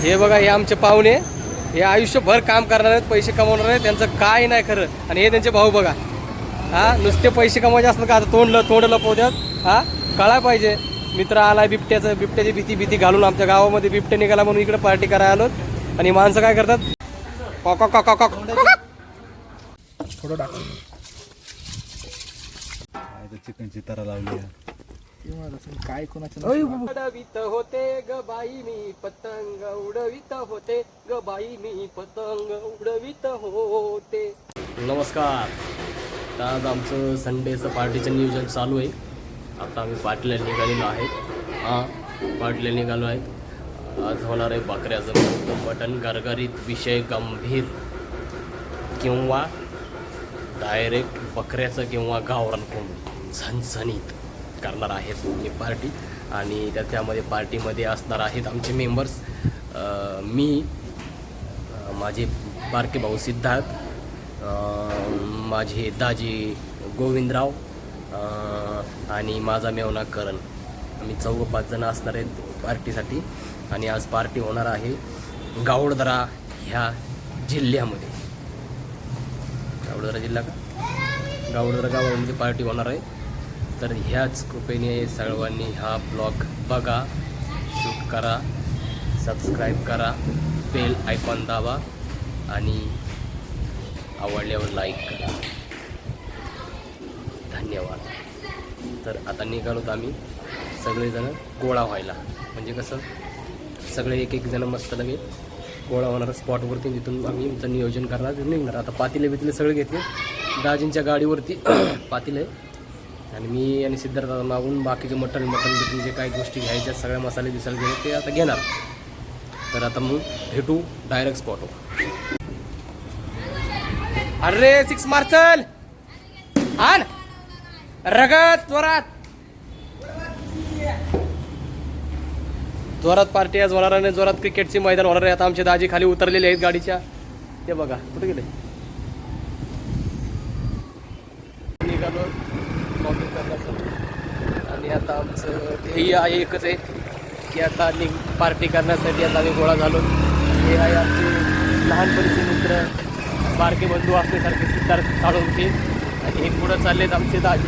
हे बघा, हे आमचे पाहुणे, हे आयुष्यभर काम करणार आहेत, पैसे कमवणार आहेत, त्यांचं काय नाही खरं. आणि हे त्यांचे भाऊ बघा, हा नुसते पैसे कमवायचे असतात का? आता तोंड लपवतात. हा कळायला पाहिजे. मित्र आला बिबट्याची भीती घालून आमच्या गावामध्ये बिबट्या निघाला म्हणून इकडे पार्टी करायला आलो. आणि माणसं काय करतात, कॉक कॉक कॉक थोडं टाक. चिकनची तरा लावली काय कोणाचं उडवीत होते ग बाई मी पतंग, उडवीत होते ग बाई मी पतंग, उडवीत होते. नमस्कार. तर आज आमचं संडेचं पार्टीचं नियोजन चालू आहे. आता आम्ही पार्टीला निघालेलो आहे. पार्टीला निघालो आहे. आज होणार आहे बकऱ्याचं मस्त मटण, गरगरीत, विषय गंभीर, किंवा डायरेक्ट बकऱ्याचं किंवा गावरान कोंबडी झणझणीत करणार आहेत ही पार्टी. आणि त्यामध्ये पार्टीमध्ये असणार आहेत आमचे मेंबर्स, मी, माझे बारके भाऊ सिद्धार्थ, माझे दाजी गोविंदराव आणि माझा मेवना करण. आम्ही 4-5 जण असणार आहेत पार्टीसाठी. आणि आज पार्टी होणार आहे गावडदरा ह्या जिल्ह्यामध्ये. गावडदरा जिल्हा का? गावडदरा गावामध्ये पार्टी होणार आहे. तर ह्याच कृपेने सर्वांनी हा ब्लॉग बघा, शूट करा, सबस्क्राईब करा, बेल आयकॉन दाबा आणि आवडल्यावर लाईक करा. धन्यवाद. तर आता निघालोत आम्ही सगळेजण गोळा व्हायला. म्हणजे कसं, सगळे एक जण मस्त लगे गोळा होणार स्पॉटवरती. तिथून आम्ही आमचं नियोजन करणार, निघणार. आता पातेले सगळे घेतले दाजींच्या गाडीवरती पातेले. आणि मी आणि सिद्धार्थ मागून बाकीचे मटण जे काही गोष्टी घ्यायच्या, सगळ्या मसाले घ्यायचे ते आता घेणार. तर आता मग भेटू डायरेक्ट स्पॉटवर. अरे 6 मार चल, आण रगत जोरात पार्टी आज होणार आहे. जोरात क्रिकेटचे मैदान होणार आहे. आता आमचे दाजी खाली उतरलेले आहेत गाडीच्या. ते बघा कुठे गेले. निघालो आणि आता आमचं ध्येय आहे एकच आहे की आता पार्टी करण्यासाठी आता आम्ही गोळा झालो. हे आहे आमचे लहानपणीचे मित्र, बारके बंधू असल्यासारखे सिद्धार्थ साळुंखे. आणि हे पुढं चाललेत आमचे दाजी.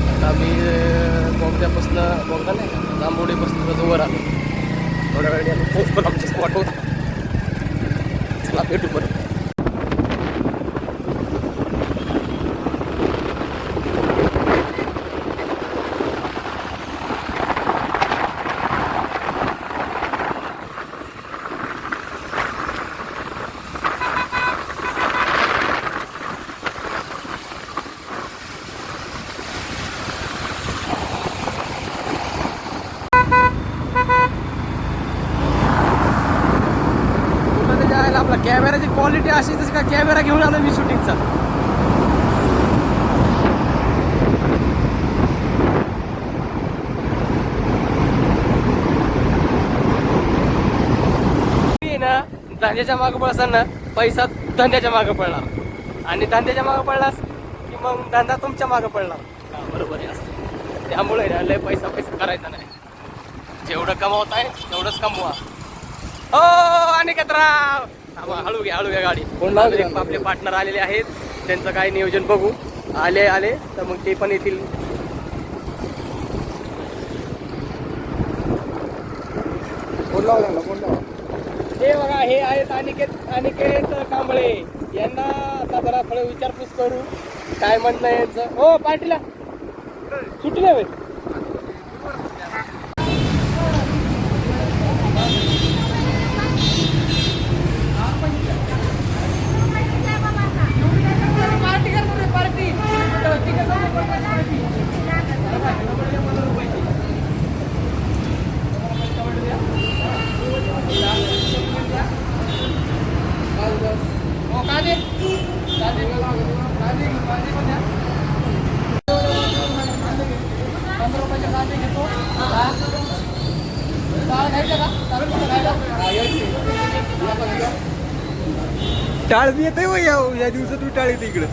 आता आम्ही बोगदा नाही का, जांभोडेपासून जवळ आलो. थोड्या वेळाने आम्ही पोहोचतो आमच्या स्पॉटवर. चला भेटू परत. आपला कॅमेराची क्वालिटी अशी जसं का कॅमेरा घेऊन आलो मी शूटिंगचा. ना धंद्याच्या मागं पळसान ना, पैसा धंद्याच्या मागं पडणार. आणि धंद्याच्या मागं पडलास की मग धंदा तुमच्या मागं पडणार. बरोबर आहे असं. त्यामुळे ना लय पैसा करायचा नाही. जेवढं कमावत आहे तेवढंच कमवा. हो अनिकेतराव, हळू घ्या गाडी. आपले पार्टनर आलेले आहेत, त्यांचं काय नियोजन बघू. आले तर मग ते पण येतील. हे बघा, हे आहेत अनिकेत कांबळे. यांना आता जरा थोडं विचारपूस करू, काय म्हणणं आहे यांचं. हो पार्टीला सुटले होय. टाळ बी येते हो या दिवसात. तू टाळ येते इकडं.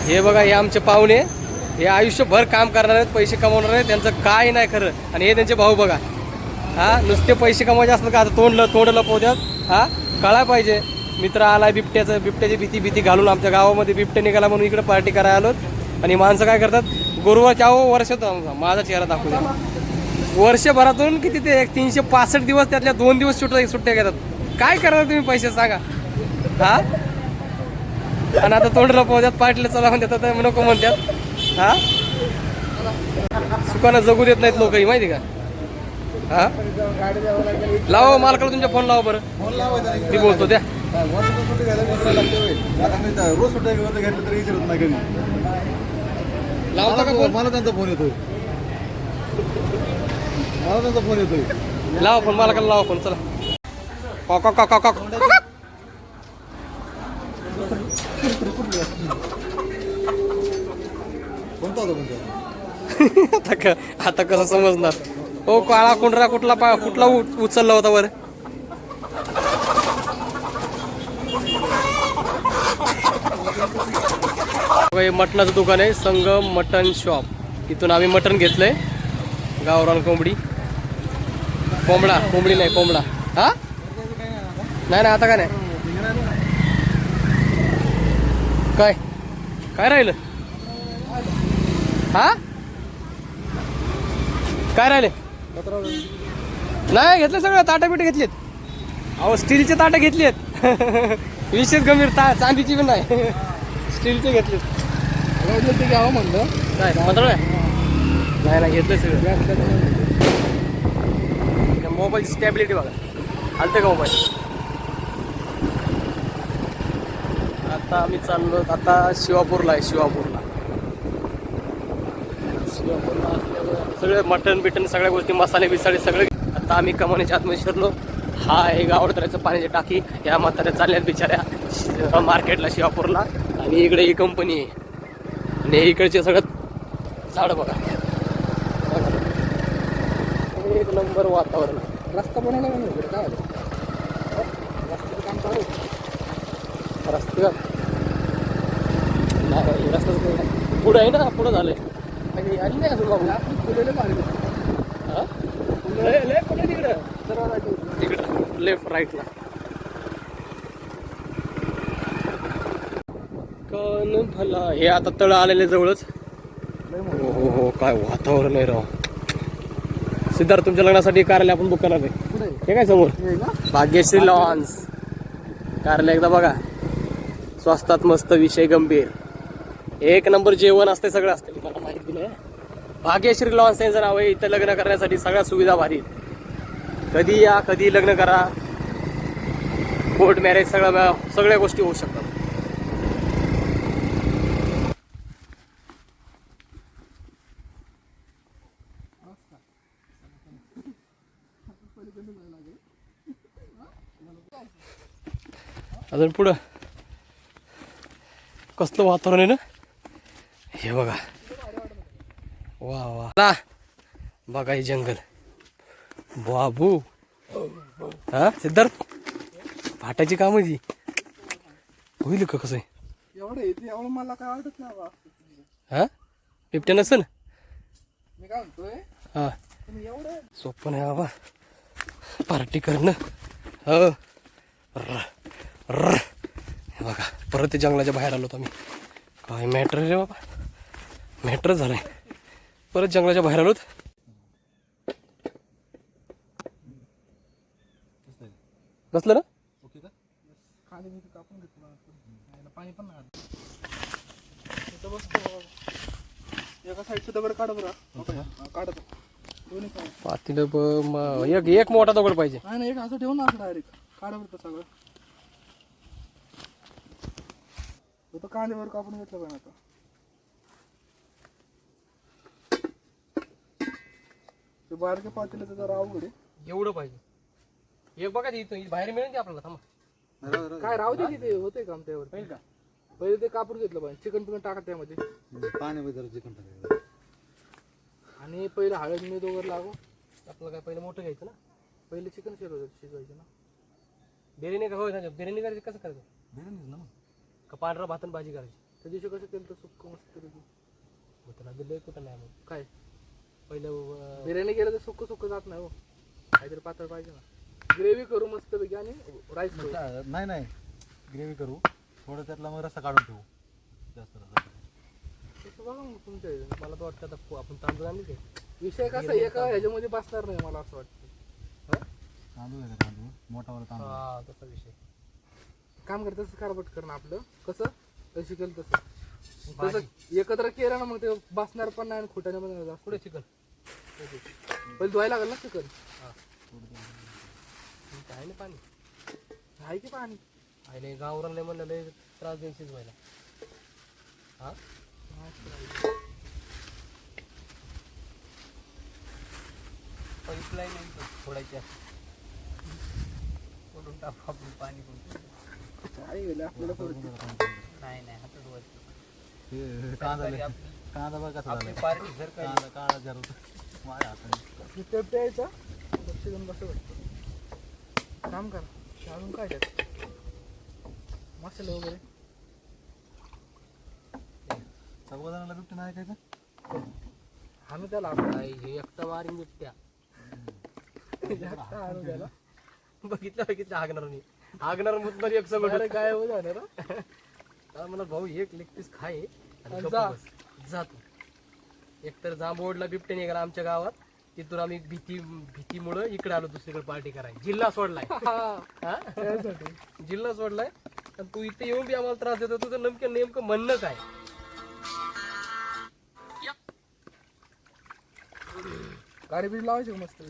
हे बघा हे आमचे पाहुणे, हे आयुष्यभर काम करणार आहेत, पैसे कमवणार आहेत, त्यांचं काय नाही खरं. आणि हे त्यांचे भाऊ बघा, हा नुसते पैसे कमवायचे असतात का, आता तोंड लपवतात. हा कळायला पाहिजे. मित्र आलाय बिबट्याची भीती घालून आमच्या गावामध्ये बिबट्या निघाला म्हणून इकडे पार्टी करायला आलोत. आणि माणसं काय करतात, गुरुवारच्या वर्षात माझा चेहरा दाखवूया, वर्षभरातून किती ते 365 दिवस त्यातल्या 2 दिवस सुट्ट्या घेतात. काय करणार तुम्ही पैसे सांगा. हा आणि आता तोंड लपवतात, पार्टीला चला म्हणतात, नको म्हणतात. हा सुखानं जगू देत नाहीत लोकही, माहिती का. हा लावा मालकाला तुमच्या फोन लावा बरं, फोन लावायचा मी बोलतो त्या. सुट्टी घ्यायला रोज सुट्ट्या घेतलं तरी विचारत नाही कधी. लावता का फोन? मला त्यांचा फोन येतोय, लावा फोन मालकाला, लावा फोन. चला कॉक कॉक कॉक. कोणता होता तुमचा? आता कसं समजणार. हो काळा कुंडरा कुठला उचलला होता वर. हे मटणाचं दुकान आहे, संगम मटन शॉप. इथून आम्ही मटण घेतलंय, गावरान कोंबडी. कोंबडी नाही कोंबडा. हा नाही आता काय नाही. काय राहिलं. हा काय राहिले. नाही घेतलं सगळं, ताटं बिटं घेतलीत. अहो स्टीलचे ताटं घेतलीत. विशेष गंभीर चांदीची पण नाही, स्टीलचे घेतलेत. ते घ्यावं म्हणलं काय मंत्र नाही घेतलं सगळं. मोबाईलची स्टॅबिलिटी बघा, आलते का मोबाईल. आता आम्ही चाललो आता शिवापूरला आहे. शिवापूरला असल्यावर सगळे मटण बिटन सगळ्या गोष्टी, मसाले बिसाले सगळे. आता आम्ही कमानीच्या आतमध्ये शिरलो. हा आहे गावडतऱ्याचं पाण्याची टाकी. या म्हाताऱ्या चालल्यात बिचाऱ्या मार्केटला शिवापूरला. आणि इकडे ही कंपनी आहे. आणि इकडचे सगळं झाड बघा, एक नंबर वातावरण. रस्ता बनवला म्हणून इकडे काय आलं, रस्त्याचं काम चालू. रस्ता नाही, रस्ता पुढं आहे ना, पुढं झालंय. आली नाही अजून बाबू. हा कुठे तिकडं लेफ्ट राईटला. कन भला हे आता तळ आलेले जवळच. हो काय वातावरण आहे राव. सिद्धार्थ तुमच्या लग्नासाठी कार्यालय आपण बुक करणार आहे. हे काय समोर भाग्यश्री लॉन्स कार्यालय, एकदा बघा. स्वस्तात मस्त, विषय गंभीर, एक नंबर जेवण असते, सगळं असते. मला माहिती नाही. भाग्यश्री लॉन्स यांचं नाव आहे. इथं लग्न करण्यासाठी सगळ्या सुविधा भारी. कधी या कधी लग्न करा, कोर्ट मॅरेज सगळ्या गोष्टी होऊ शकतात. अजून पुढं कसलं वातावरण आहे ना, हे बघा. वा वा बघा, हे जंगल बाबू. हा सिद्धार्थ फाटायची काम आहे ती, होईल का कसं आहे. एवढं मला काय वाटत नाही बा. हा बिबट्या नसेल. मी काय म्हणतोय, हा एवढं सोपं नाही बाबा पार्टी करणं. हो हे बघा, परत ते जंगलाच्या बाहेर आलो आम्ही. काय मॅटर रे बाबा, मॅटर झालंय. परत जंगलाच्या बाहेर आलोत. बसलं ना. ओके का, खाली मी कापून घेतलं, पाणी पण नाही. एका साईडचं दगड काढ बरं. काढत दोन्ही पातील एक मोठा दगड पाहिजे. नाही एक असं ठेवून असं डायरेक्ट काढा बरं सगळं. तो कांद्यावर कापून घेतलं पाहिजे. आता ते बारके पातेलं तर जरा अवघड आहे. एवढं पाहिजे. एक बघा इथं बाहेर मिळेल की आपल्याला. थांबा काय राहू दे तिथे होते काम त्यावर. पहिले ते कापून घेतलं पाहिजे. चिकन पिकन टाका त्यामध्ये, पाण्यामध्ये जरा चिकन टाकायचं. आणि पहिले हळद मीठ वगैरे लागू. आपलं काय पहिलं मोठं घ्यायचं ना. पहिले चिकन शिजवायचं ना. बिर्याणी का होय, बिर्याणी करायची कसं करायचं. बिर्याणीच ना मग. का पांढरा भात आणि भाजी करायची. त्या दिवशी कसं केलं तर सुक्क मस्त तुला दिलंय कुठं नाही मग काय पहिलं बिर्याणी केलं तर सुक्क सुक्क जात नाही हो काहीतरी पातळ पाहिजे ना ग्रेव्ही करू मस्त पैकी आणि राईस करू नाही नाही ग्रेव्ही करू थोडं त्यातला मग रस्सा काढून ठेवू जास्त रस्सा तसं बघा मग तुमच्या ह्याच्याने. मला तर वाटतं आता आपण तांदूळ आणले ते विषय कसा आहे, एका ह्याच्यामध्ये बसणार नाही मला असं वाटतं तांदूळ आहे का तांदूळ मोठावाला तांदूळ हा तसा विषय काम करत तसं कारबट करणं आपलं कसं तशी केलं तसं तसं एकत्र केलं ना मग ते बसणार पण नाही आणि खोट्याने पण नाही जास्त. पुढे चिकन पहिले धुवायला लागेल ना चिकन आहे ना पाणी आहे की पाणी आहे नाही गावरान नाही म्हणलं लय त्रास देईल शिजवायला हा पाईपलाईन नाही थोड्याच्या सोडून टाकू आपण पाणी पण काय गेलं आपल्याला थोडं नाही नाही हातात धुवायचं. ते कांदा तरी आपली कांदा बघ कसा आपली झाला पार्टी जर काही कांदा कांदा जरूर माझ्या हाताने टेप द्यायचा लक्ष देऊन बसं वाटतं काम करा अजून काय त्यात मसाले वगैरे चौघजणाला बिबटी नाही काय का आणू त्याला काय हे एकटा मारीन बिबट्या आणू त्याला बघितलं हागणार नाही हागणार मुतणार एक सगळं अरे काय हो जाणार मला भाऊ एक लेग पीस खाय आणि आणि गप्प जा. बस. जा तू एकतर जांभोडला बिबट्या निघाला आमच्या गावात तिथून आम्ही भीतीमुळं इकडे आलो दुसरीकडे पार्टी करायला जिल्हा सोडलाय हा? जिल्हा सोडलाय आणि तू इथे येऊन बी आम्हाला त्रास देतो तुझं नेमकं म्हणणं काय गाडी बीड लावायची का मस्त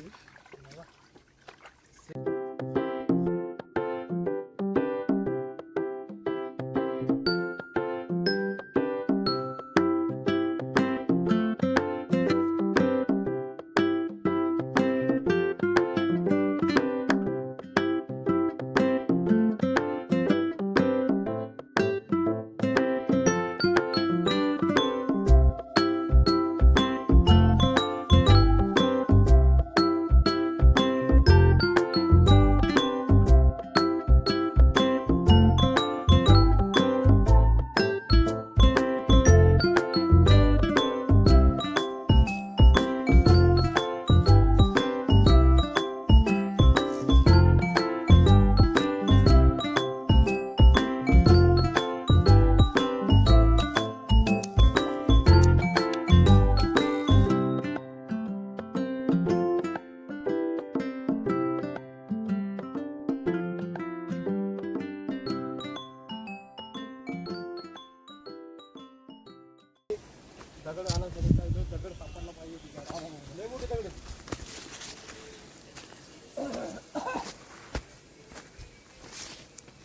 दगड आला तरी काय दगड सापडला पाहिजे लय मोठे दगड आहेत.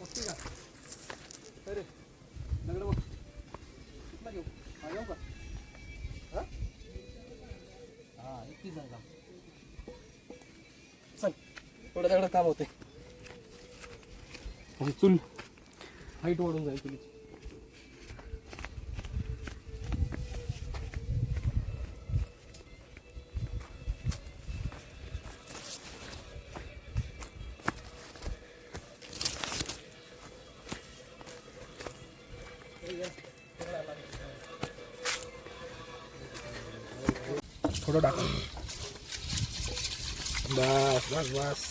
मोठी का अरे दगड बघ कुठला घेऊ हा घेऊ का हा हा इतकी जागा चल थोडं दगड काम होते म्हणजे चूल हाईट वाढून जाईल चुलीची थोडं टाका बस बस बस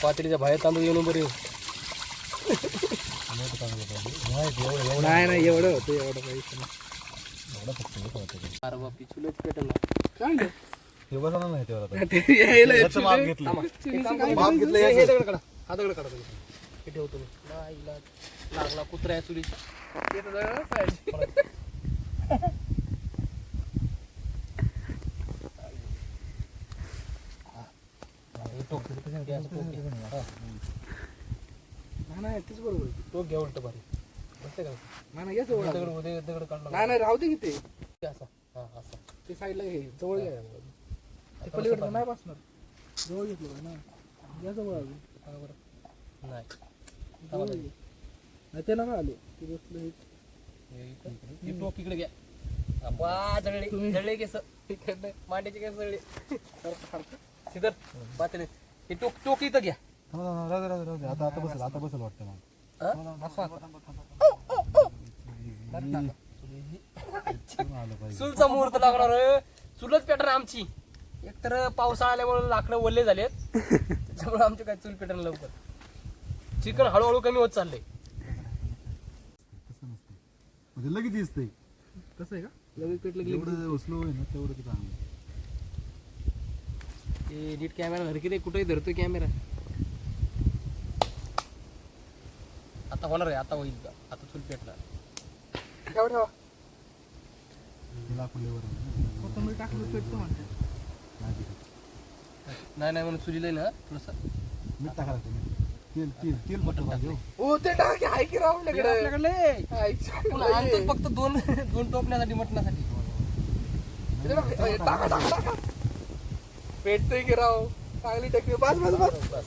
पातळीच्या बाहेर तांदूळ येऊन बरे नाही नाही एवढं होतं एवढं पैसे अरे बापी चुलच पेटन काय हे बसवणार नाही तेव्हा आता. ते यायला याचं माप घेतलं माप घेतलं हे याचं. दगड काढा हा दगड काढा तुम्ही हे ठेवतो मी नाही लागला कुत्रा आहे चुलीची नाही तेच बरोबर आहे. तो घ्या उलट भारी बसते का नाही या जवळ दगड उद्या दगड काढला नाही नाही राहू दे की ते असा हा असा ते साईडला घे जवळ घ्या ते पलीकडे नाही बसणार जवळ घेतलं पाहिजे ना या जवळ अजून हा बरं नाही जवळ घे. नाही ते नका आले ते बसलं हे. ही टोक इकडे घ्या अप्पा जळले जळले केस मांड्याचे केस जळले सिद्धर पातळी ही टोक इथं घ्या राहू दे आता आता बसेल वाटतं मला. आलं पाहिजे. चुलचा मुहूर्त लागणार चुलच पेटणार आमची. एकतर पावसाळा आल्यामुळे लाकडं ओले झालेत त्याच्यामुळे आमचे काय चूल पेटणार लवकर. चिकन हळूहळू कमी होत चाललंय. तसं नसतं म्हणजे लगेच दिसतंय. तसं आहे का लगेच पेटलं की जेवढं स्लो आहे ना तेवढं ते चांगलं. ते नीट कॅमेरा धर की रे, कुठेही धरतोय कॅमेरा. आता होणार आहे, आता होईल. आता चूल पेटणार. ठेवा ठेवा तिला आपण लेवर कोथिंबीर टाकलं पेटतो म्हणते. नाही म्हणून चुलीला आहे ना थोडंसं मीठ टाकायला तेल तेल तेल मोठं पाहिजे हो. ओ ते टाक आहे की राव आपल्याकडे आपल्याकडे आपण आणतो फक्त दोन टोपण्यासाठी मटणासाठी. पेटतोय की राव चांगली टेक्निक. बस बस बस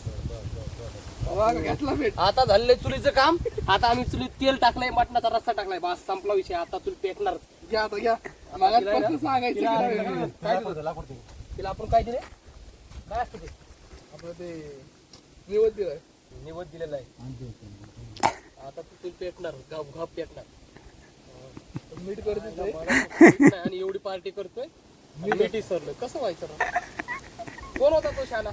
वाघ घेतला पेट. आता झालंय चुलीचं काम. आता आम्ही चुलीत तेल टाकलंय, मटणाचा रस्सा टाकलाय, बस संपला विषय. आता चूल पेटणार. घ्या आता घ्या मला फक्त सांगायचं की राव. लाकूड ते. तिला आपण काय दिले, काय असतं ते आपलं ते निवड दिलाय. निवड दिलेला आहे. आणते. आता तू चूल पेटणार, घाप घाप पेटणार. मीठ करत मला माहित नाही आणि एवढी पार्टी करतोय. मीठ विसरलं कसं व्हायचं राव? कोण होता तो शाला?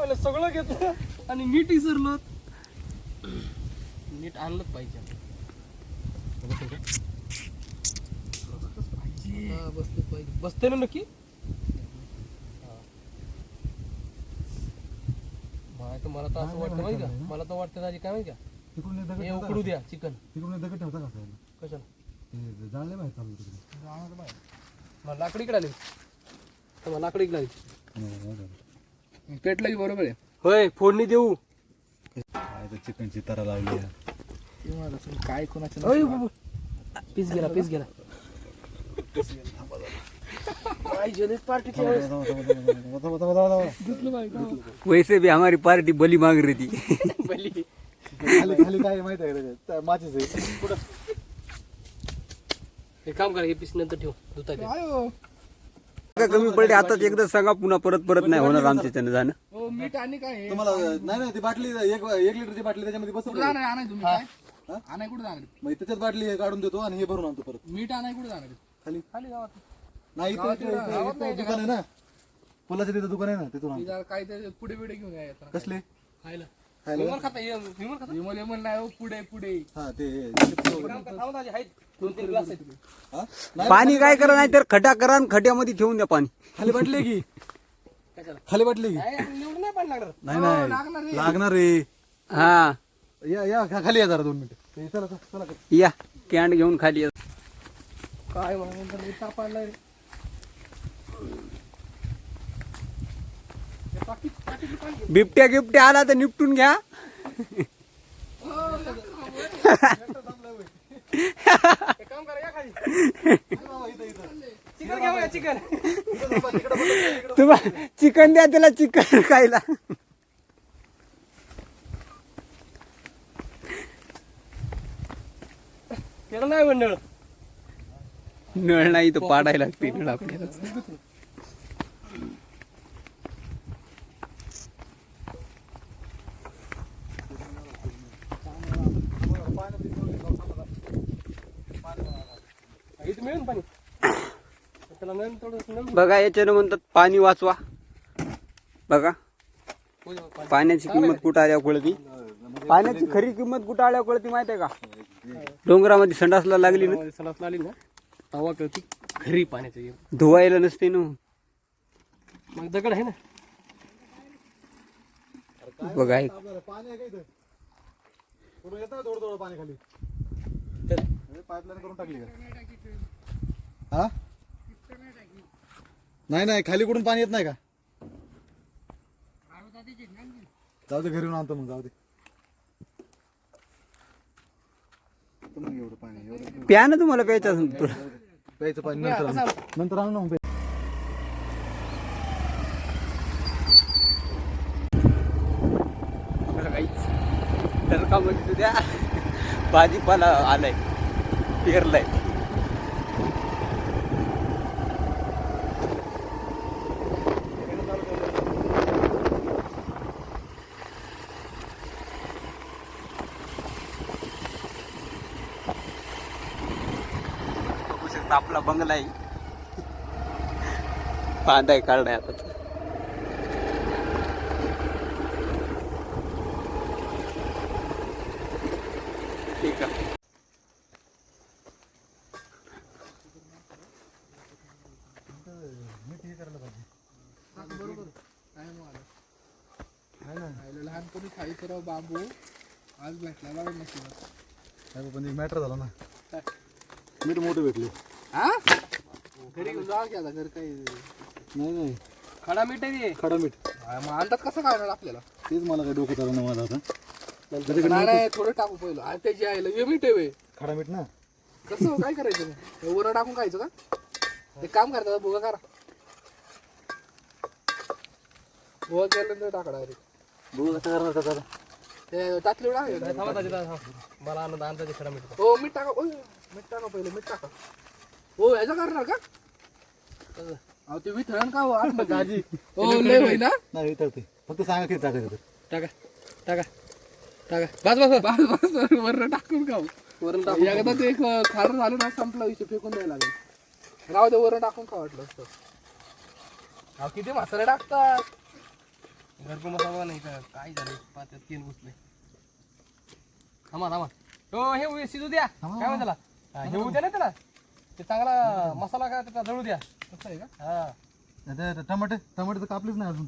अरे सगळं घेतलं आणि मीठ विसरलो. नीट आणलंच पाहिजे. बसलं पाहिजे. बसते ना नक्की. मला तर असं वाटतं माहिती का, मला तर वाटतं दाजी काय माहिती का, तिकडून एक दगड हे ठेवता उकडू का? द्या चिकन. तिकडून एक दगड ठेवता का साहेब? कशाला? ते जाळले बाहेर चालू तिकडे. मला लाकडीकडे आली. तर मला लाकडीकडे आली. पेटलं की बरोबर आहे. होय फोडणी देऊ. काय तर चिकनची तरा लावली आहे. तुम्हाला असं काय कोणाचं अय बाबा. पीस गेला. पार्टीच्या वेळेस वैसे भी हमारी पार्टी बली मांग रही थी. बली. खाली काय माहिती आहे का त्याच्यात? माचीस आहे. एक काम करा, हे पीस नंतर ठेव धुता येते. कमी पडले आताच एकदा सांगा, पुन्हा परत नाही होणार आमच्या त्यानं जाणं. हो मीठ आणि काय आहे? तुम्हाला नाही ती बाटली एक लिटरची बाटली त्याच्यामध्ये कुठं बसवली. जाणार आणाय तुम्ही काय आणाय कुठं जाणार? मग त्याच्यात बाटली हे काढून देतो आणि हे भरून आणतो परत मीठ आणाय कुठं जाणार? खाली. खाली गावात. नाही इथं दुकान आहे ना, फुलाचं तिथं दुकान आहे ना, तिथून आणतो. तिला काय ते पुढे बिडे घेऊन यायचं कसले खायला. खायला? विमल खाता ये, विमल खाता. विमल विमल नाही हो, पुढे पुढे. हा ते काम कर, थांबा दाजी, आहेत 2-3 ग्लास आहेत. हा? नाही, पाणी काय करा, नाही तर खड्डा करा आणि खड्ड्यामध्ये ठेवून द्या पाणी. खाली बाटली आहे की कशाला? खाली बाटली आहे की? काय निवडून नाही पाणी लागणार. नाही लागणार नाही आहे. लागणार रे. हा या खाली या जरा 2 मिनिटं. चला चला या कॅन्ड घेऊन खाली या. काय म्हणून ताप आणलाय रे. बिबट्या गिफ्ट्या आला तर निपटून घ्या. एक काम करा, या खाली. चिकन घेऊया चिकन. तुम्हाला चिकन द्या त्याला, चिकन खायला. त्याला नाही मंडळ. नळ नाही तर पाडायला लागते नळ आपल्याला. इथं मिळून पाणी. त्याला नळ थोडं बघा याच्यानं म्हणतात पाणी वाचवा. बघा पाण्याची किंमत कुठं आल्यावर कळती. पाण्याची खरी किंमत कुठं आल्यावर कळती माहिती आहे का? डोंगरामध्ये संडासला लागली ना, सलात आली ना तवा कळती खरी पाण्याचं. धुवायला नसते ना. मग दगड आहे ना. बघा हे पाणी आहे का इथं? थोडं येतं थोडं पाणी खाली. तर पाईपलाईन करून टाकली का? हा नाही खाली कुठून पाणी येत नाही का? जाऊ दे, घरी येऊन आणतो मग. जाऊ दे मग. एवढं पाणी एवढं प्या ना, तुम्हाला प्यायचं असेल तर. प्यायचं पाणी नंतर आणू ना मग. तडकामध्ये द्या भाजीपाला आलाय, पेरलाय. फक्त आपला बंगला आहे. बांधाय काढाय आता तो. ठीक आहे. बरोबर काय मग आलं लहानपणी खायचं राव बांबू आज भेटला बघा नशिबात. पण मॅटर झाला ना मीठ मोठे भेटले. हा घरी घेऊन जा की आता घर काही नाही खडा मीठ आहे खडा मीठ मग आणतात कसं काय आपल्याला तेच मला काही डोकं चालू नाही माझं आता. नाही थोडं टाकू पहिलं आणि त्याची आईला हे मीठ आहे खडा मीठ ना कसं काय करायचं मग वर टाकून खायचं का एक काम करतात भुगा करा भुगा केल्यानंतर टाका डायरेक्ट बघू कसं करणार त्याचा आता. ते टाकले थांबा ताजी, थांबा. मला आनंद अंदाजे खडा मीठ. हो मीठ टाका ओय मीठ टाका पहिलं मीठ टाका हो ह्याचा करणार का अहो ते विथळण का हो आतमध्ये हो लय होई ना नाही विचारते फक्त सांगा किती टाकायचं. टाका टाका टाका बस बस बस बस वरण टाकून खाऊ वरून टाकून एकदा ते खारं झालं ना संपला विषय फेकून द्यायला लागेल राव ते वरण टाकून खा वाटलं असतं अहो किती मसाले टाकतात घरकुल मसाला नाही का काय झालं पात्यात तेल घुसले. थांबा थांबा हो हे शिजू द्या काय म्हणताला हे होऊ द्या ना त्याला ते चांगला मसाला का त्याचा जळू द्या. कसं आहे का नाही टमाटे टमाटे तर कापलीच नाही अजून.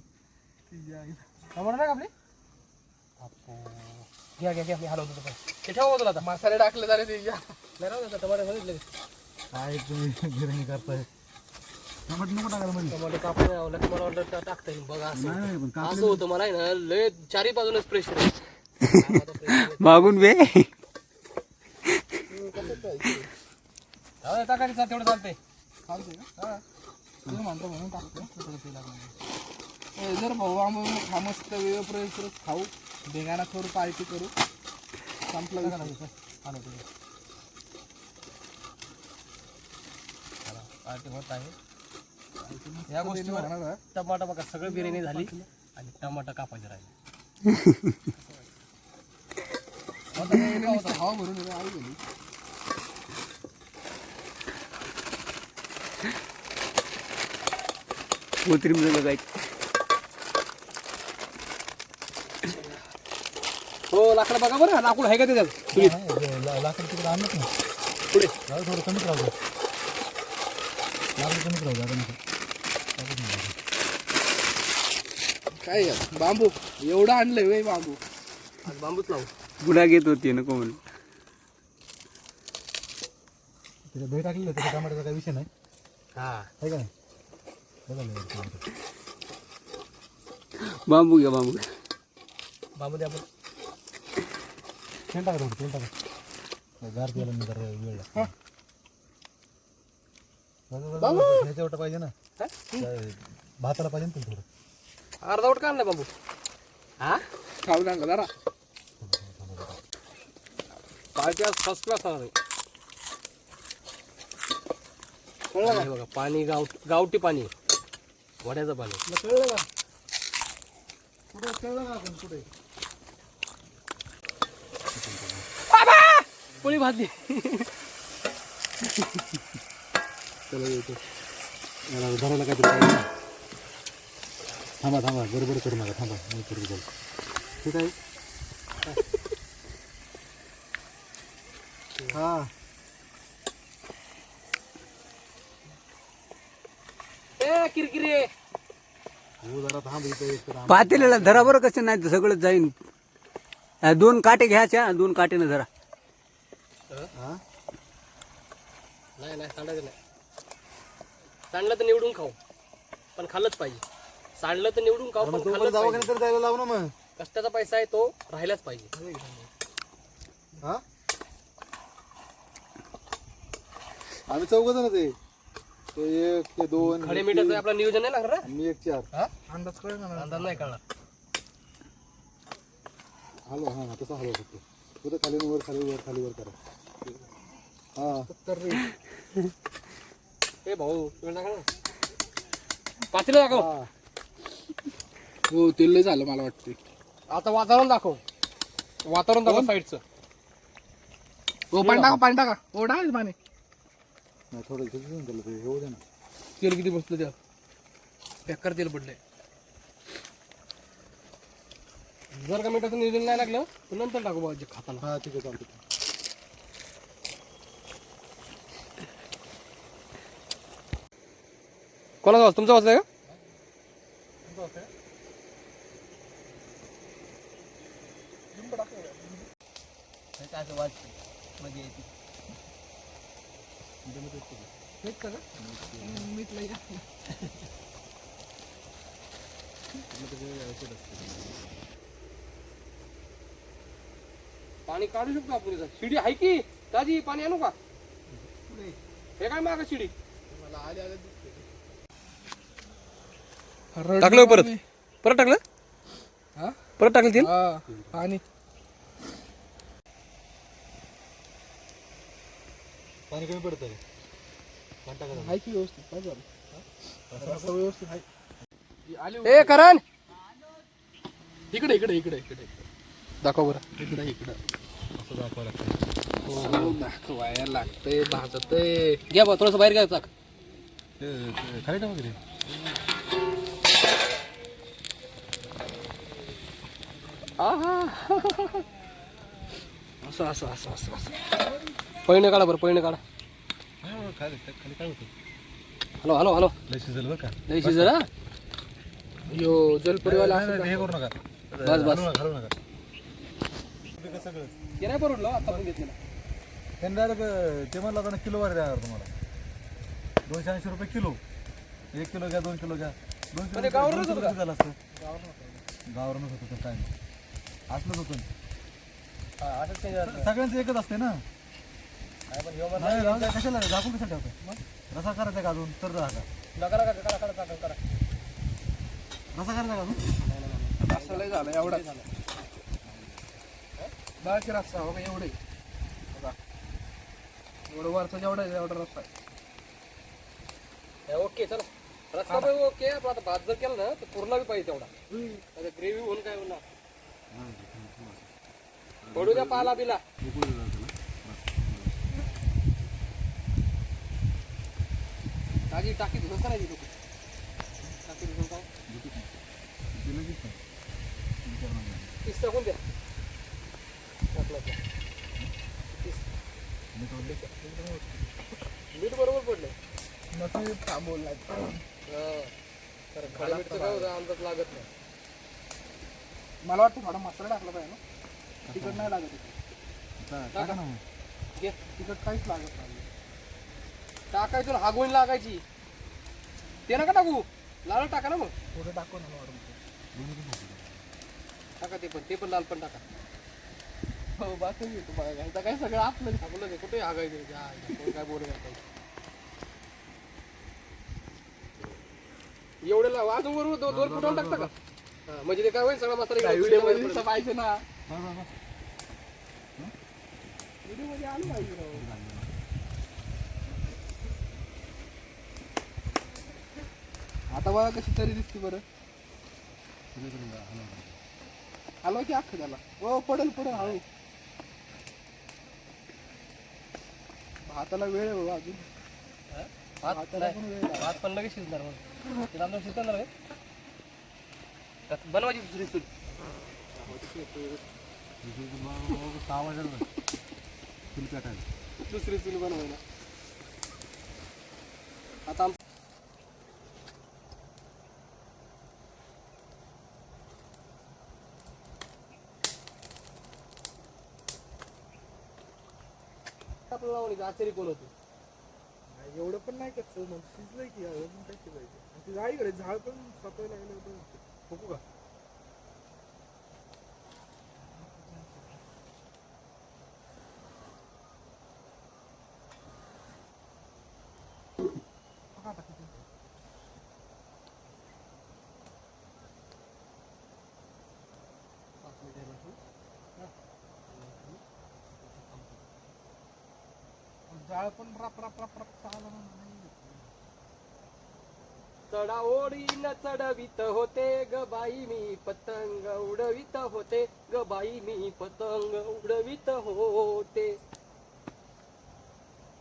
टमाटर नाही कापली घ्या घ्या घ्या मी हलवतो तो पण. ते ठेवा तुला आता मसाले टाकले झाले ते या. नाही राहू द्या टमाटर बघितले काय तुम्ही गिरणी करताय. टमाटे नको टाकायला म्हणजे टमाटर कापून मला ऑर्डर टाकता येईल बघा असं नाही पण होतं. असं होतं मला आहे ना लय चारी बाजूनच प्रेशर आहे. मागून बे टाकायचं तेवढं चालतंय. चालतंय का तुम्ही म्हणतो म्हणून टाकतो थोडं तेल लागलं जर भाऊ आम्ही हा मस्त वेळ प्रेशर खाऊ ढेंगाणा करू पार्टी करू संपलं पार्टी होत आहे या गोष्टीवर टमाटा बघा सगळं बिर्याणी झाली आणि टमाटा कापायचे राहिले. हवा भरून आई गेली उतरीम झालं काय हो लाकडं बघा बरं लाकूड आहे का त्याच्यात लाकड तिकडे आणत ना पुढे राहू थोडं कमीच राहू द्या. लाकड कमीच राहू द्या आता नको. काय यार, बांबू एवढा आणलंय वय बांबू आज बांबूच लावू. गुन्हा घेत होती नको म्हणून. तिथे दही टाकलेलं त्याच्या टमाट्याचा काही विषय नाही हा आहे का नाही. बघा ना टमाटर. बांबू घ्या बांबू. बांबू द्या आपण. तेल टाका थोडं तेल टाका गार द्यायला मी जरा वेळ लागतो. ह्याच्यावर पाहिजे ना भाताला पाहिजे ना थोडं अर्धावट का आणलाय बांबू. हा खाऊ आणला जरा पार्टी आज फर्स्ट क्लास आहे. हे बघा पाणी गावठी पाणी वड्याचं पाणी. कळलं का कुठे कळलं का आपण कुठे पोळी भाजली. चला येतो याला धरायला काहीतरी पाहिजे ना. थांबा थांबा बरोबर करू नका थांबा मी करू जाऊ. ठीक आहे हा ए किरकिरे हो जरा थांब इथे एक तर पातेल्याला धरा बरं कसं नाही तर सगळं जाईन. दोन काटे घ्यायच्या दोन काटेनं धरा. हा नाही नाही सांडायचं नाही. सांडलं तर निवडून खाऊ पण खाल्लंच पाहिजे. सांडलं तर निवडून खाऊ पण खाल्लंच जाऊ पाहिजे. तर जायला लाव ना मग. कष्टाचा पैसा आहे तो राहिलाच पाहिजे. हा आम्ही चौघ जणच आहे. ते एक ते दोन खडे मिठाचं आपलं नियोजन नाही लागणार ना. मी एक चार. हा अंदाज कळलं ना अंदाज नाही कळणार. हलवा हा तसं हलवा फक्त पुढे खाली वर खाली वर खाली वर करा. हा तर रे ए भाऊ वेळ टाका ना. पातेलं दाखव. हा हो तेल लय झालं मला वाटते आता वातावरण दाखव. वातावरण दाखव साईडचं. हो पाणी टाका ओढा आहे पाणी नाही थोडं इथं त्याला ते हे होऊ दे ना. तेल किती बसलं त्या बेकार तेल पडलंय. जर का मिठाचं नियोजन नाही लागलं तर नंतर टाकू बाबा जे खाताना. हा ठीक आहे चालतं. कोणाचा वाज तुमचा वाजलाय का? मीठ लई पाणी काढू शकतो आपण इथं. शिडी आहे की ताजी? पाणी आणू का? हे काय माग शिडी मला आले आले टाकलं परत परत टाकलं हा परत टाकलं तेल. हा पाणी पाणी कमी पडतं आहे. पाणी टाकायचं. आहे की व्यवस्थित काय झालं रस्सा व्यवस्थित आहे. आले ए करण इकडे इकडे इकडे इकडे दाखव बरं. इकडे इकडे असं दाखवावं लागतं. हो दाखवायला लागतंय भाजतंय. घ्या बा थोडंसं बाहेर घ्या चाक. ते खाली टाक वगैरे. असं असं असं असं असं पळणे काढा बरं पळणे काढा. हा, खाली खाली काय होतं? हॅलो हॅलो हॅलो लय शिजलं बरं का? लई शिजला. यो जलपुरीवाला नाही, नाही, हे करू नका. बस, बस. घालू नका. ते सगळं ते नाही परवडलं आता पण घेतलेलं. त्यांनी डायरेक्ट ते म्हणलं होतं ना किलोवर द्या तुम्हाला 280 रुपये किलो. 1 किलो घ्या 2 किलो घ्या 2 पण किलो ते गावावरूनच होतं का? झालं असतं. गावावरूनच होतं तर काय नाही. असलंच होतं. असंच काही झालं. सगळ्यांचं एकच असते ना. नाही पण ह्यो नाही राहू द्या, कशाला झाकून कशाला ठेवतं? रसा करायचा का अजून तर राहा का? नका नका करा करा करा करा. रसा करायचा का अजून? रस्सा लय झालं एवढा बाकी रस्सा बघा एवढे बघा एवढं वरचा जेवढा आहे एवढा रस्सा आहे. ओके चला रस्ता पण ओके. पण आता भात जर केला ना तर पुरला बी पाहिजे तेवढा. ग्रेव्ही होऊन काय होणार. पडू द्या पाला बिला. ताजी टाकी धुवून करायची लोक. टाकी धुवून काय तीस टाकून द्या. टाकलं का? मीठ बरोबर पडलं. नक्की थांबवला खडा मीठचं काय होतं अंदाज लागत नाही. मला वाटतं थोडा मसाला टाकला पाहिजे ना. तिखट नाही लागत इथे. टाका ना. घे तिखट काहीच लागत नाही. टाकायचं ना, हागवून लागायची. ते नका टाकू. लाल टाका ना मग. थोडं टाकू ना नॉर्मल. टाका ते पण लाल पण टाका. हो बाकी घेतो बघा आता काय सगळं आपलं आपलं कुठे हागायचं कोण काय बोल एवढ्याला वाजून वर दोन फुटावून टाकता का? हा, म्हणजे ते काय होईल सगळा मसाला व्हिडिओ मध्ये दिसलं पाहिजे ना. बस, बस, बस. व्हिडिओ मध्ये आलं पाहिजे राव. आता बघा कशी तरी दिसते बरं. हलवा की अख्खं त्याला. हो पडेल पडेल हळू. भाताला वेळ आहे बाबा अजून. भाताला पण वेळ आहे. भात पण लगेच शिजणार मग. ते तांदूळ शिजणार आहे. त्यात बनवायची दुसरी चूल. 6 वाजता चुल पेटायला. दुसरी चूल बनवायला. आता आपलं लावणी आचारी कोण होते? नाही, एवढं पण नाही कच्चं मग शिजलंय की अजून काय शिजायचं. आणि ती जाळीकडे झाड पण सपायला लागलं होतं. बघू का? बघा आता किती. जाळ पण रप रप रप रप चालला नाही. चढा ओढीन चढवित होते ग बाई मी पतंग उडवित होते ग बाई मी पतंग उडवित होते.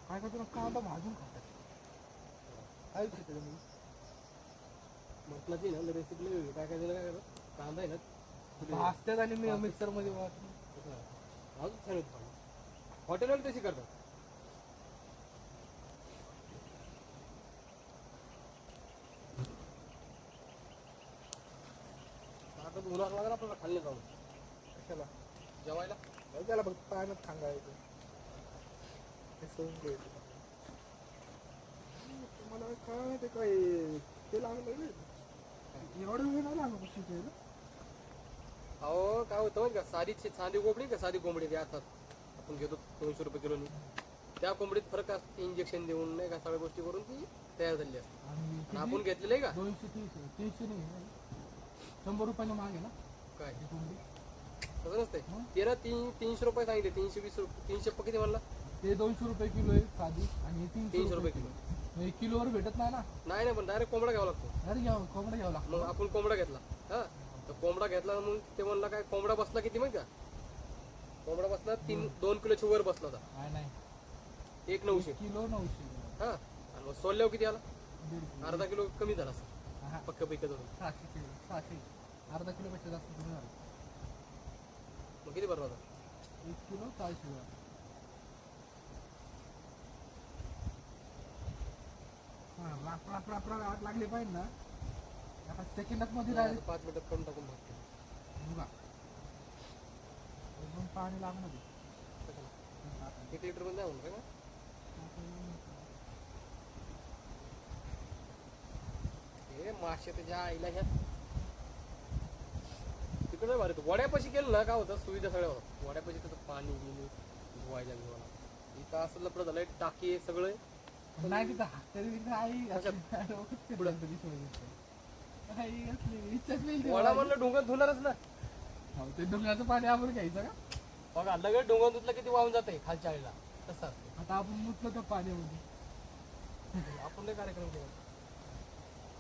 काय का तुला कांदा भाजून खातात. काय विषय त्याच्यामध्ये? म्हटलं ती ना रेसिपी नाही काय काय दिलं काय करत कांदा आहे ना भाजतात आणि मी मिक्सर मध्ये वाटून. अजून छान होतं हॉटेलवाले तशी करतात. आता तू उन्हात लागला आपल्याला खाल्ले जाऊन कशाला? जेवायला जाऊ त्याला फक्त पाण्यात खांगायचं. हे सोडून द्यायचं. मला काय माहिती काय ते लागलं नाही. एवढं वेळ नाही लागलं शिकायला. अहो काय होतं माहिती का साधी कोंबडी का साधी कोंबडी द्या असतात आपण घेतो 200 रुपये किलोनी त्या कोंबडीत फरक असते इंजेक्शन देऊन नाही का सगळ्या गोष्टी करून ती तयार झाली असते आणि आणि आपण घेतलेलं आहे का 200 नाही 100 रुपयाला मागे ना काय ही कोंबडी. तसं नसते ते ना 300 रुपये सांगितले 320 रुपये 300 किती म्हणला ते 200 रुपये किलो आहे साधी आणि हे 300 रुपये किलो म्हणजे किलोवर भेटत नाही ना. नाही पण डायरेक्ट कोंबडा घ्यावा लागतो. अरे घ्यावं कोंबडा घ्यावं लागतं. मग आपण कोंबडा घेतला हा तर कोंबडा घेतला मग ते म्हणला काय कोंबडा बसला किती माहिती का कोंबडा बसला 2 किलोच्या वर बसला होता नाही नाही 1,900 किलो 900 हा आणि मग सोलल्यावर किती आला 1.5 किलो. अर्धा किलो कमी झाला असं हा, पक्क पैकी धरून 600 किलो 600 अर्धा किलोपेक्षा जास्त कमी झालं. मग किती भरला होता 1 किलो 400 ग्रॅम. हा रापरा आग लागली पाहिजे ना आता सेकंदात मध्ये राहिले 5 मिनिटात करून टाकून भागतो बघा एकदम पाणी लागणार आहे. 1 लिटर मध्ये नाही म्हणतो का हे मासे त्याच्या आईला ह्या तिकडे भारी वड्यापाशी केलं ना काय होतं सुविधा सगळ्या होतात वड्यापाशी त्याचं पाणी बिणी धुवायला बिवायला इथं असं लपडं झालंय टाकी सगळं नाही तिथं तरी तिथं आई वडा म्हणलं डोंगर धुणारच ना ते डोंगराचं पाणी आपण घ्यायचं का? बघा लगेच डोंगर धुतलं किती वाहून जाते खालच्या आईला तसं असतं आता आपण मुतलो त्या पाण्यामध्ये. आपण लय कार्यक्रम केला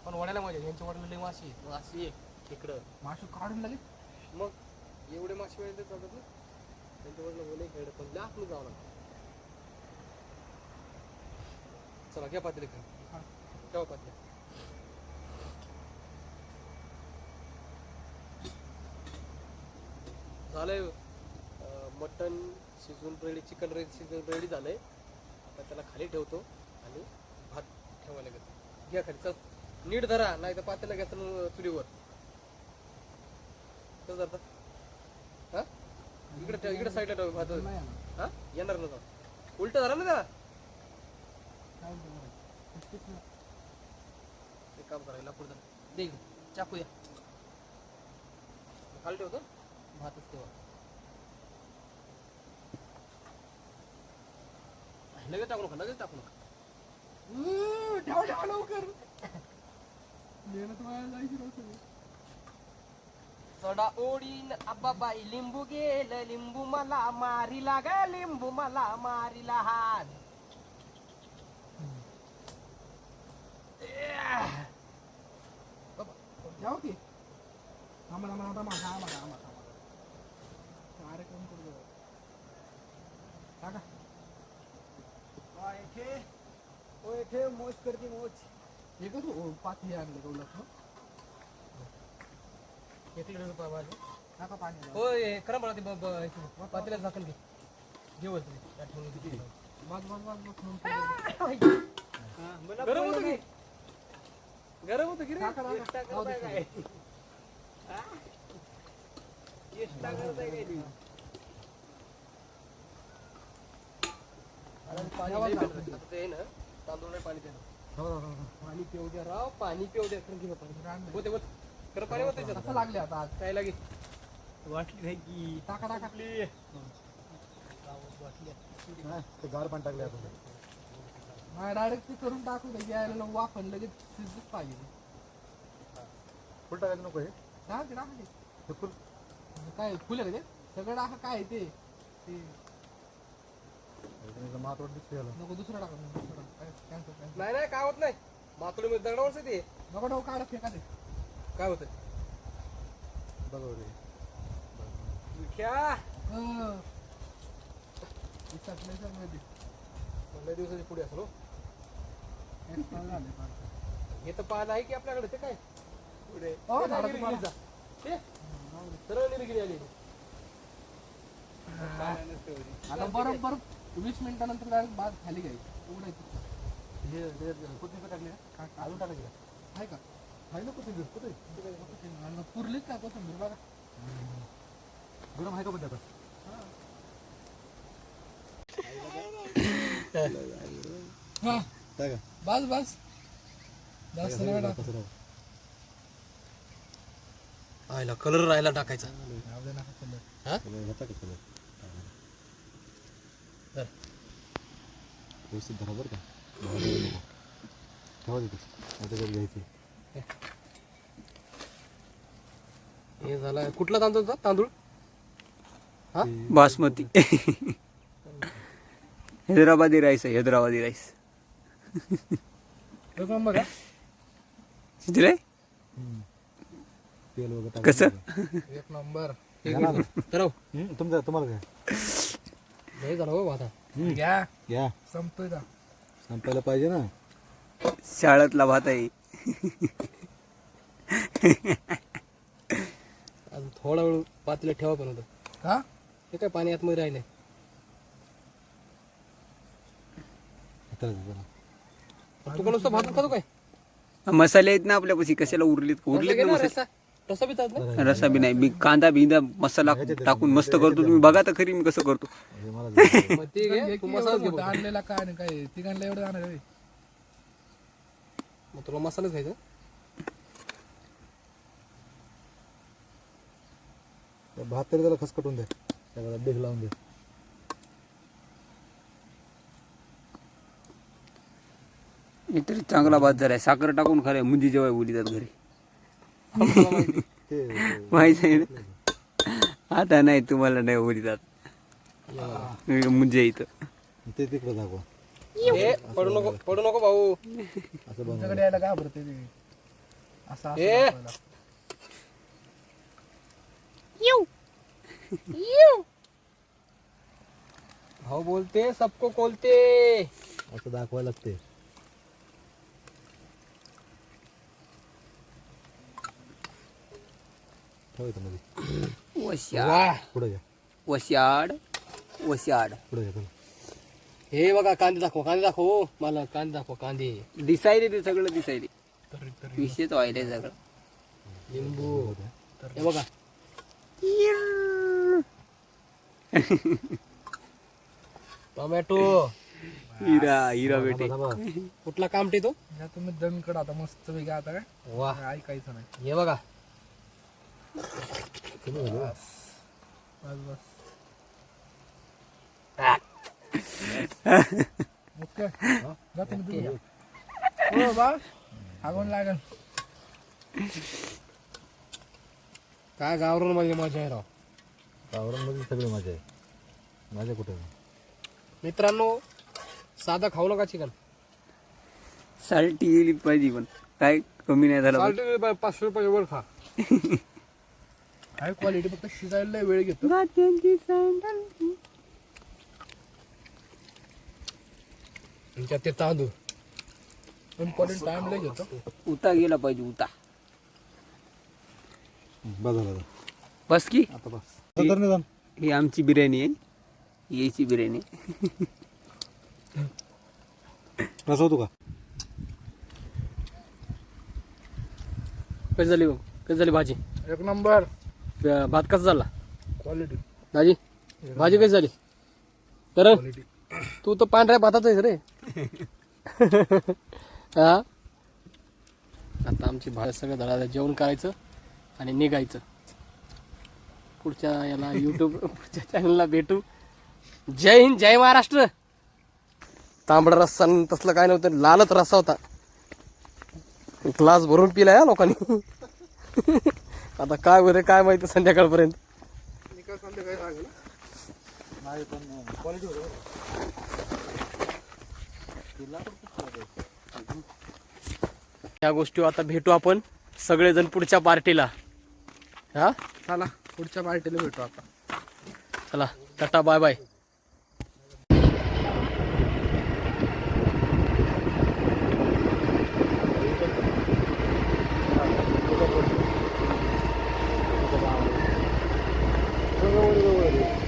पण वड्याला मजा यांच्या वड्याला लय माशी आहेत. माशी आहे इकडं मासे काढून लगेच मग एवढे मासे वेळ चालतात ना त्यांच्या वडील ओले खेळ पण जास्त जावं लागतं चला घ्या पातेले हा. ठेवा पातेले झालंय मटन शिजून रेडी चिकन शिजून रेडी झालंय आता त्याला खाली ठेवतो आणि भात ठेवायला घेतो घ्या खाली चल नीट धरा नाही तर पातेला घ्यायचं चुलीवर कसं धरतात हा इकडे ठेव इकडे साईडला ठेव भात नाही आला. हा येणार ना उलट धरा ना त्याला काय बोलतो बरं. एक काम करायला पुढे दे इकडे. चाकू द्या खाली ठेवतो भातच तेव्हा लगेच टाकू नका लगेच टाकू नका ठेवा ठेवा लवकर मेहनत वाया जायची नव्हती. सडा ओढीन आबाबाई लिंबू गेलं लिंबू मला मारीला ग लिंबू मला मारीला हात जाऊ की कार्यक्रम करू टाका मोज करते मोज एकच पाच हे आणलं गवलं 1 लिटर रुपये भाजी टाका पाणी होय खरं मला ते पातेल्यात झाकण घे जेवण तुम्ही किती बस बस बस बस म्हणून गरम होतं की गरम होतं की रे टाका, टाका. एक्स्ट्रा जाऊ दे करताय काय एक्स्ट्रा करताय काय तुम्ही? पाणी लय भेटलं. आता ते आहे ना तांदूळ नाही पाणी देणार पाणी पिऊ द्या राव पाणी पिऊ द्या खरं घे पाणी होते होत खरं पाणी होते कसं लागले आता आज काय लागे वाटली नाही की टाका टाका ते गार पण टाकले आपण डायरेक्ट ते करून टाकू दे यायला वाफन लगेच शिजत पाहिजे फुल टाकायचं नको हे टाका की, टाका की. हे फुल काय फुल आहे का ते सगळं टाका काय आहे ते मातोड दिसते याला नको दुसरं टाका दुसरं कॅन्सल कॅन्सल नाही नाही काय होत नाही मातुडी दगडावरच ते नको नको काढा फेका ते काय होतं बघा रे विचारलं मध्ये लय दिवसाची पुढे असलो एक्सपायर झाले हे तर पान आहे की आपल्याकडे ते काय पुढे हो, ते झाडाचं निलगिरी पान. जा. ते सरळ निलगिरी आली आता बरोबर 20 मिनिटानंतर डायरेक्ट भात खाली घ्यायची उघडायची. कोथिंबीर टाकली का? अजून टाकायची का? आहे का आहे ना कोथिंबीर कुठे आणि पुरलीच का कोथिंबीर बघा. गरम आहे का पण त्याचा हा काय का बस बस जास्त नाही टाक. कसं राहू? आयला कलर राहायला टाकायचा राहू दे नका कलर. कलर होता का कलर? तर व्यवस्थित धरा बरं का बाहेर जाऊ नको. ठेवा तिथे त्याच्यावर घ्यायची हे झालं कुठला तांदूळ होता तांदूळ हा बासमती हैदराबादी राईस आहे हैदराबादी राईस बघा बघा दिलंय तेल वगैरे टाकून कसं एक नंबर. तर तुमचं तुम्हाला काय हे झालं हो आता घ्या घ्या संपतोय का. संपायला पाहिजे ना शाळेतला भात आहे अजून थोडा वेळ पातेलं ठेवा पण होतं का हे काय पाणी आतमध्ये राहिले चला, चला. तू का नुसतं भातच खातो काय मसाले आहेत ना आपल्यापाशी कशाला उरलीत उरलीत ना मसाले रस्सा रस्सा बी चालत ना रसा बी नाही मी कांदा बिंदा मसाला टाकून मस्त करतो तुम्ही बघा तर खरी मी कसं करतो हे मला जायचं. मग ते घे तू मसालाच घे बघ. आणलेला काय आणि काय तिघांना एवढं जाणार आहे. मग तुला मसालाच घ्यायचा त्या भात तरी त्याला खसकटून द्या त्याला डेग लावून द्या तरी चांगला भात झालाय साखर टाकून खरं मुंजी जेव्हा बोलितात घरी ते माहित आहे ना आता नाही तुम्हाला नाही बोलितात मुंजे इथं ते तिकडे दाखवा हे पडू नको भाऊ असं बनव तुमच्याकडे यायला काय भरते ते असं असं ए. दाखवायला. भाऊ बोलते सबको कोलते असं दाखवायला लागते ठेवायचं मध्ये वशाड पुढे घ्या वशाड वशाड पुढे घ्या चला. हे बघा कांदे दाखव हो. मला कांदे दाखव कांदे दिसायले ते सगळं दिसायले तरी तरी विषयच व्हायले सगळं लिंबू हे बघा टोमॅटो हिरा हिरा बेटे थांबा. कुठला कामटी तो या तुम्ही दणकड आता मस्त वेगळा आता काय वा ऐकायचं नाही. हे बघा बस बस ओके जा तुम्ही तुम्ही. हो बा आगून लागल. काय गावरून मध्ये मजा आहे राव गावरांमध्ये सगळी मजा आहे माझ्या कुठे मित्रांनो साधा खाऊ नका चिकन साल्टी गेली पाहिजे पण काय कमी नाही झालं पाहिजे. 500 रुपये वर खा हाय क्वालिटी फक्त शिजायला लय वेळ घेतो. गात्यांची सँडल. त्यात ते तांदूळ इम्पॉर्टंट टाइम लय घेतो. उता गेला पाहिजे उता बस झालं बस की आता बस तर निदान ही आमची बिर्याणी आहे याची बिर्याणी रस होतो का कशी झाली कशी झाली भाजी एक नंबर भात कसा झाला क्वालिटी भाजी भाजी कशी झाली तर क्वालिटी. तू तर पांढऱ्या भातात आहेस रे हा आता आमची भाजी सगळं झालं जेवण करायचं आणि निघायचं पुढच्या याला यूट्यूब पुढच्या चॅनलला भेटू जय हिंद जय महाराष्ट्र तांबडा रस्सा आणि तसलं काय नव्हतं लालच रस्सा होता ग्लास भरून पिलाय हा लोकांनी आता काय होते काय माहिती संध्याकाळपर्यंत नाही पण क्वालिटी होतं या गोष्टी आता भेटू आपण सगळेजण पुढच्या पार्टीला हा चला पुढच्या पार्टीला भेटू आता. चला टाटा बाय बाय रे